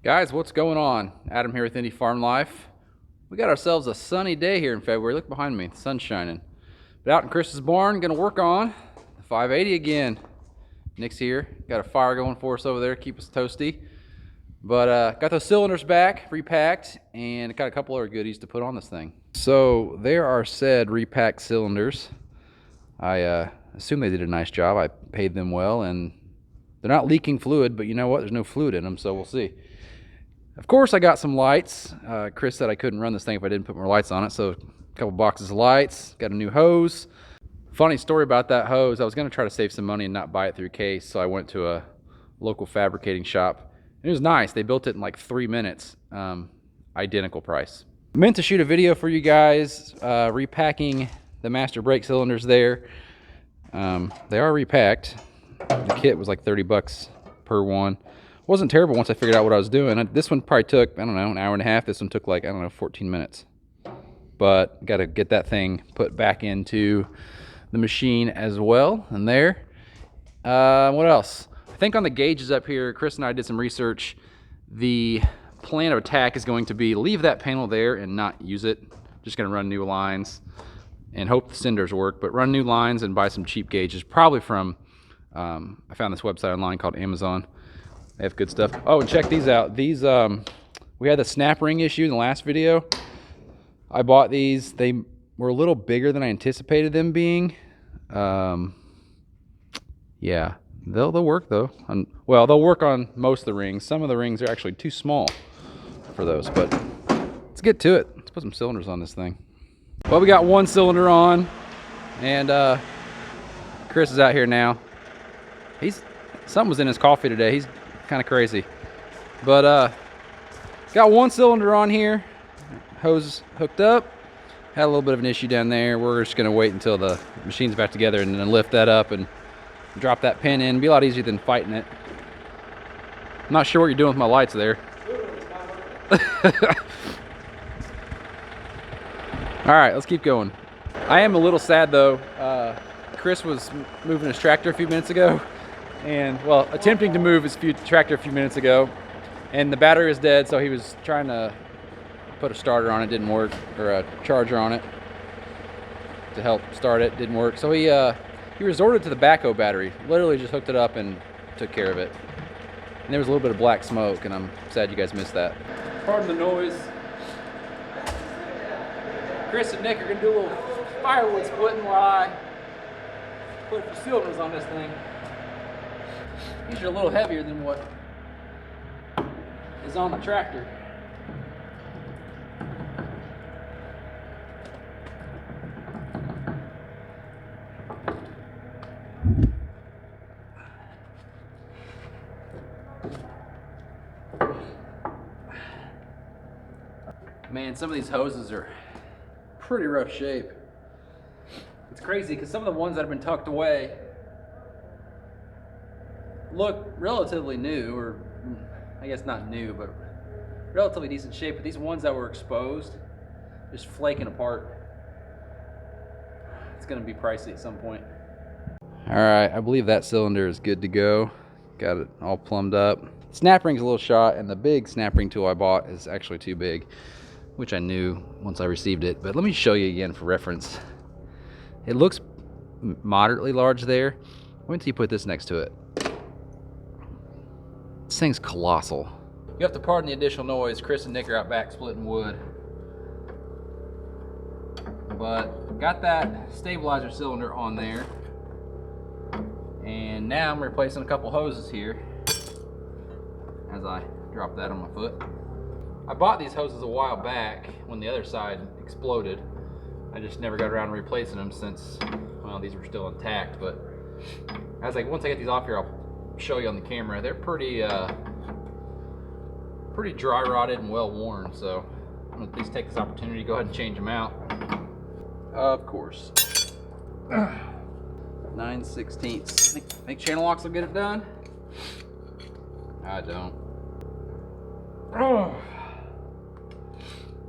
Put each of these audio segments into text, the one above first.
Guys, what's going on? Adam here with Indy Farm Life. We got ourselves a sunny day here in February. Look behind me, the sun's shining. But out in Chris's barn, gonna work on the 580 again. Nick's here, got a fire going for us over there, keep us toasty. But got those cylinders back, repacked, and got a couple other goodies to put on this thing. So there are said repacked cylinders. I assume they did a nice job. I paid them well, and they're not leaking fluid, but you know what? There's no fluid in them, so we'll see. Of course, I got some lights. Chris said I couldn't run this thing if I didn't put more lights on it, so a couple boxes of lights, got a new hose. Funny story about that hose, I was gonna try to save some money and not buy it through case, so I went to a local fabricating shop. It was nice, they built it in like 3 minutes, identical price. I meant to shoot a video for you guys, repacking the master brake cylinders there. They are repacked. The kit was like 30 bucks per one. Wasn't terrible once I figured out what I was doing. This one probably took, I don't know, an hour and a half. This one took like, I don't know, 14 minutes. But got to get that thing put back into the machine as well. And there. What else? I think on the gauges up here, Chris and I did some research. The plan of attack is going to be leave that panel there and not use it. Just going to run new lines and hope the cinders work. But run new lines and buy some cheap gauges. Probably from, I found this website online called Amazon. They have good stuff. Oh, and check these out. These, we had the snap ring issue in the last video. I bought these. They were a little bigger than I anticipated them being. Yeah, they'll work though. Well, they'll work on most of the rings. Some of the rings are actually too small for those, but let's get to it. Let's put some cylinders on this thing. Well, we got one cylinder on, and Chris is out here now. Something was in his coffee today. He's kind of crazy, but got one cylinder on here, hose hooked up. Had a little bit of an issue down there. We're just gonna wait until the machine's back together and then lift that up and drop that pin in. It'd be a lot easier than fighting it. I'm not sure what you're doing with my lights there. All right, let's keep going. I am a little sad though. Chris was moving his tractor a few minutes ago, and well, attempting to move his tractor a few minutes ago, and the battery was dead, so he was trying to put a starter on it, didn't work, or a charger on it to help start it, didn't work. So he resorted to the backhoe battery, literally just hooked it up and took care of it. And there was a little bit of black smoke, and I'm sad you guys missed that. Pardon the noise. Chris and Nick are gonna do a little firewood splitting while I put a few cylinders on this thing. These are a little heavier than what is on the tractor. Man, some of these hoses are pretty rough shape. It's crazy because some of the ones that have been tucked away look relatively new, or I guess not new, but relatively decent shape. But these ones that were exposed, just flaking apart. It's gonna be pricey at some point. All right, I believe that cylinder is good to go. Got it all plumbed up. Snap ring's a little shot, and the big snap ring tool I bought is actually too big, which I knew once I received it. But let me show you again for reference. It looks moderately large there. Wait until you put this next to it. This thing's colossal. You have to pardon the additional noise. Chris and Nick are out back splitting wood. But got that stabilizer cylinder on there. And now I'm replacing a couple hoses here as I drop that on my foot. I bought these hoses a while back when the other side exploded. I just never got around to replacing them since, well, these were still intact. But once I get these off here, I'll show you on the camera. They're pretty dry rotted and well worn, so I'm gonna at least take this opportunity to go ahead and change them out. Of course. 9/16. Think channel locks will get it done? I don't. Oh.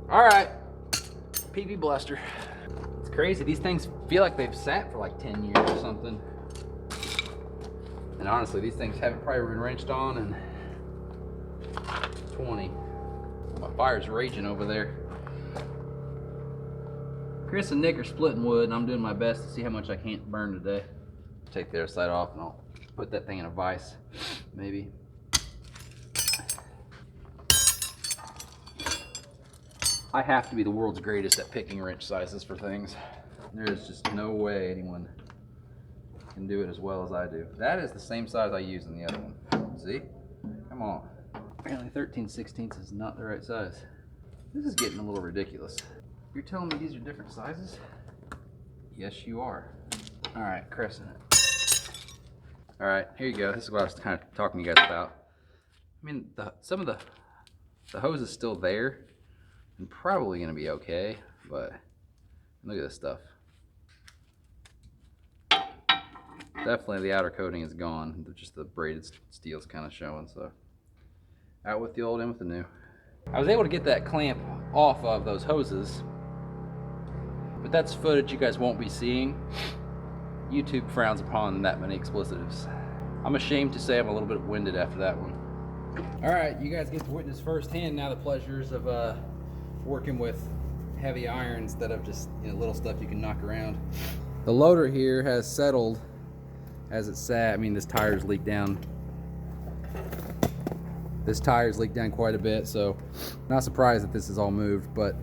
All right, PV Blaster. It's crazy, these things feel like they've sat for like 10 years or something. And honestly, these things haven't probably been wrenched on in 20. My fire's raging over there. Chris and Nick are splitting wood, and I'm doing my best to see how much I can't burn today. Take the other side off, and I'll put that thing in a vise, maybe. I have to be the world's greatest at picking wrench sizes for things. There's just no way anyone can do it as well as I do. That is the same size I use in the other one. See? Come on. Apparently 13/16 is not the right size. This is getting a little ridiculous. You're telling me these are different sizes? Yes, you are. All right, crescent it. All right, here you go. This is what I was kind of talking to you guys about. I mean, some of the hose is still there and probably gonna be okay, but look at this stuff. Definitely the outer coating is gone. Just the braided steel's kind of showing, so. Out with the old, in with the new. I was able to get that clamp off of those hoses, but that's footage you guys won't be seeing. YouTube frowns upon that many expletives. I'm ashamed to say I'm a little bit winded after that one. All right, you guys get to witness firsthand now the pleasures of working with heavy iron instead of just little stuff you can knock around. The loader here has settled as it sat. I mean, this tire's leaked down. This tire's leaked down quite a bit, so not surprised that this is all moved, but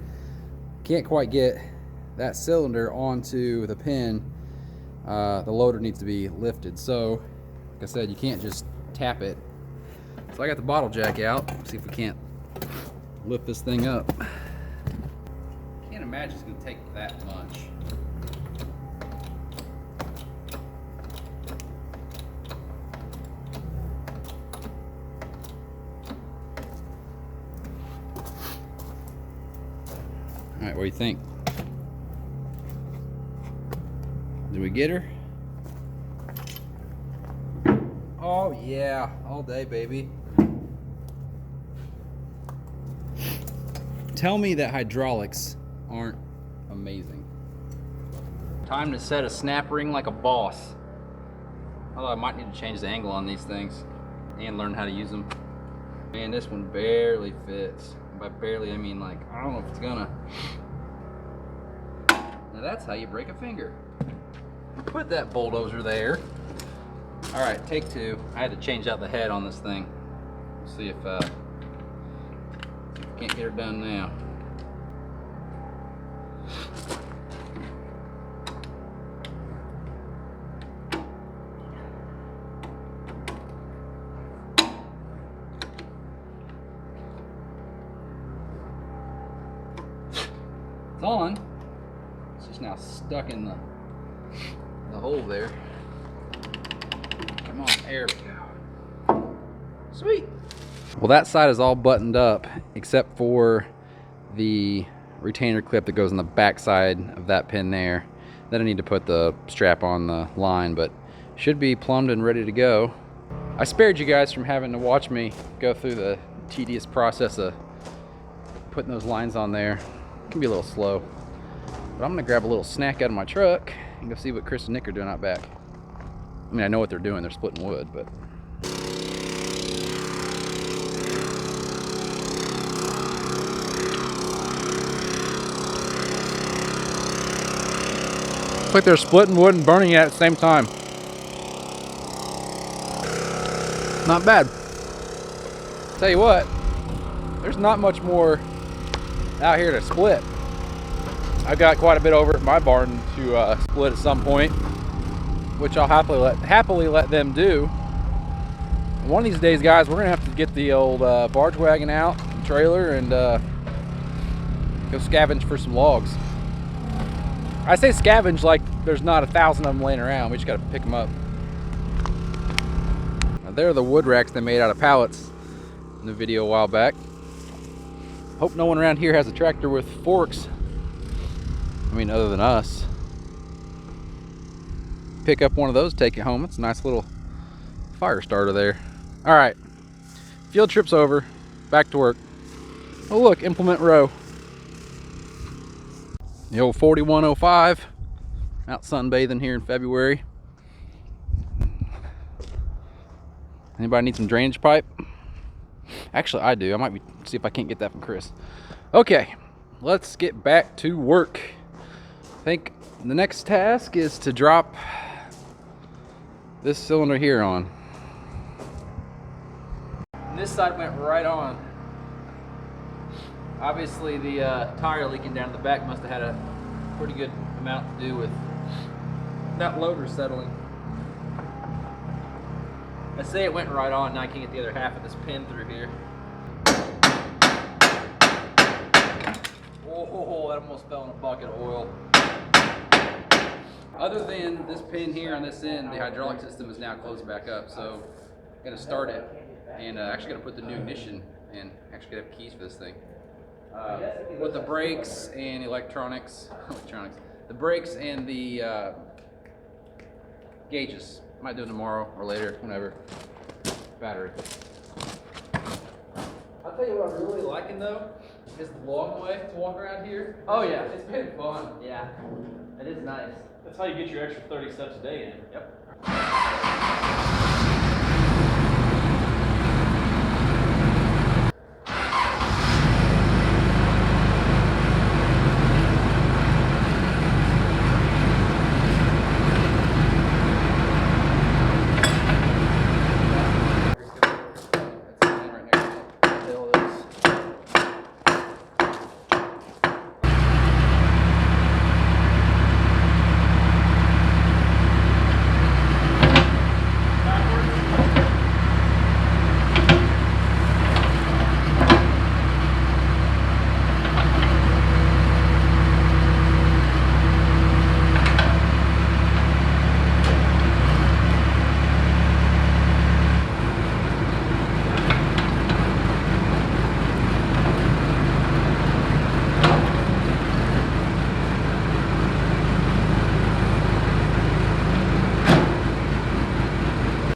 can't quite get that cylinder onto the pin. The loader needs to be lifted, so like I said, you can't just tap it. So I got the bottle jack out. See if we can't lift this thing up. Can't imagine it's gonna take that much. All right, what do you think? Did we get her? Oh yeah, all day, baby. Tell me that hydraulics aren't amazing. Time to set a snap ring like a boss. Although I might need to change the angle on these things and learn how to use them. Man, this one barely fits. By barely, I mean like, I don't know if it's gonna. Now that's how you break a finger. Put that bulldozer there. All right, take two. I had to change out the head on this thing. We'll see if can't get her done now. It's on. It's just now stuck in the hole there. Come on, there we go. Sweet. Well, that side is all buttoned up except for the retainer clip that goes on the back side of that pin there. Then I need to put the strap on the line, but should be plumbed and ready to go. I spared you guys from having to watch me go through the tedious process of putting those lines on there. It can be a little slow, but I'm gonna grab a little snack out of my truck and go see what Chris and Nick are doing out back. I mean, I know what they're doing. They're splitting wood, but looks like they're splitting wood and burning it at the same time. Not bad. Tell you what, there's not much more out here to split. I've got quite a bit over at my barn to split at some point, which I'll happily let them do. One of these days, guys, we're gonna have to get the old barge wagon out, and trailer, and go scavenge for some logs. I say scavenge like there's not 1,000 of them laying around. We just gotta pick them up. Now, there are the wood racks they made out of pallets in the video a while back. Hope no one around here has a tractor with forks. I mean, other than us. Pick up one of those, take it home. It's a nice little fire starter there. All right, field trip's over. Back to work. Oh look, implement row. The old 4105, out sunbathing here in February. Anybody need some drainage pipe? Actually, I do. I might see if I can't get that from Chris. Okay, let's get back to work. I think the next task is to drop this cylinder here on. And this side went right on. Obviously, the tire leaking down the back must have had a pretty good amount to do with that loader settling. I say it went right on, now I can't get the other half of this pin through here. Oh, that almost fell in a bucket of oil. Other than this pin here on this end, the hydraulic system is now closed back up, so I'm gonna start it and actually gonna put the new ignition in. Actually gonna have keys for this thing. With the brakes and electronics, the brakes and the gauges. Might do it tomorrow or later, whenever. Battery. I'll tell you what I'm really liking though, is the long way to walk around here. Oh yeah. It's been fun. Yeah, it is nice. That's how you get your extra 30 steps a day in. Yep.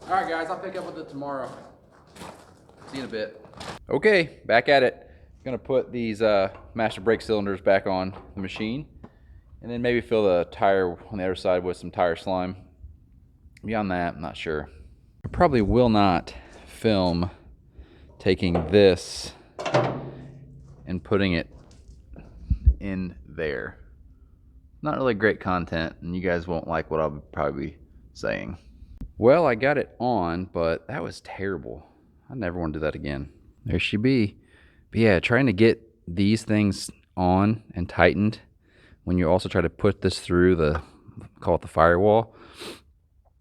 Alright guys, I'll pick up with it tomorrow. See you in a bit. Okay, back at it. Gonna put these master brake cylinders back on the machine and then maybe fill the tire on the other side with some tire slime. Beyond that, I'm not sure. I probably will not film taking this and putting it in there. Not really great content, and you guys won't like what I'll probably be saying. Well, I got it on, but that was terrible. I never want to do that again. There she be. But yeah, trying to get these things on and tightened when you also try to put this through the, call it the firewall,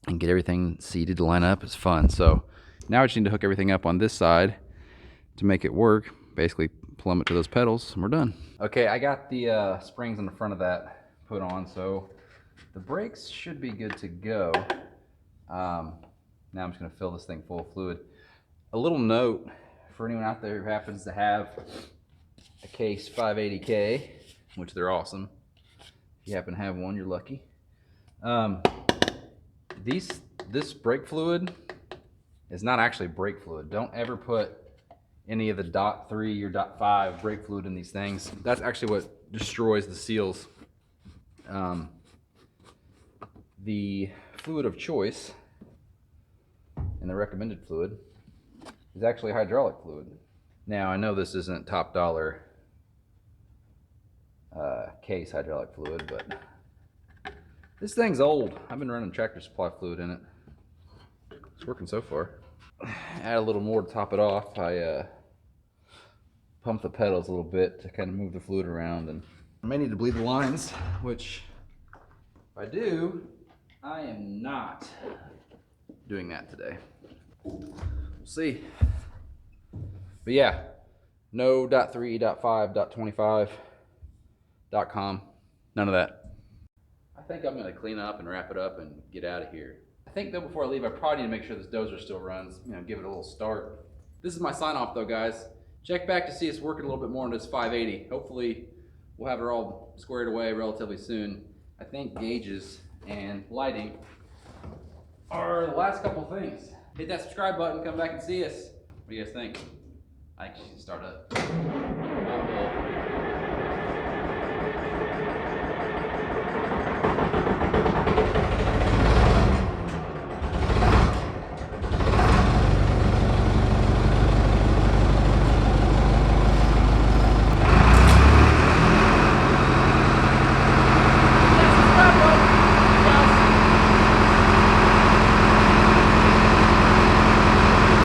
and get everything seated to line up is fun. So now I just need to hook everything up on this side to make it work. Basically plumb it to those pedals and we're done. Okay, I got the springs on the front of that put on, so the brakes should be good to go. Now I'm just going to fill this thing full of fluid. A little note for anyone out there who happens to have a case 580K, which they're awesome. If you happen to have one, you're lucky. This brake fluid is not actually brake fluid. Don't ever put any of the .3 or .5 brake fluid in these things. That's actually what destroys the seals. The fluid of choice and the recommended fluid is actually hydraulic fluid. Now I know this isn't top dollar case hydraulic fluid, but this thing's old. I've been running Tractor Supply fluid in it. It's working so far. Add a little more to top it off. I pump the pedals a little bit to kind of move the fluid around, and I may need to bleed the lines, which if I do, I am not doing that today. We'll see. But yeah, no .3, .5, .25, .com, none of that. I think I'm gonna clean up and wrap it up and get out of here. I think though before I leave, I probably need to make sure this dozer still runs, give it a little start. This is my sign off though, guys. Check back to see us working a little bit more on this 580. Hopefully we'll have it all squared away relatively soon. I think gauges and lighting are the last couple things. Hit that subscribe button, come back and see us. What do you guys think? I think you should start up.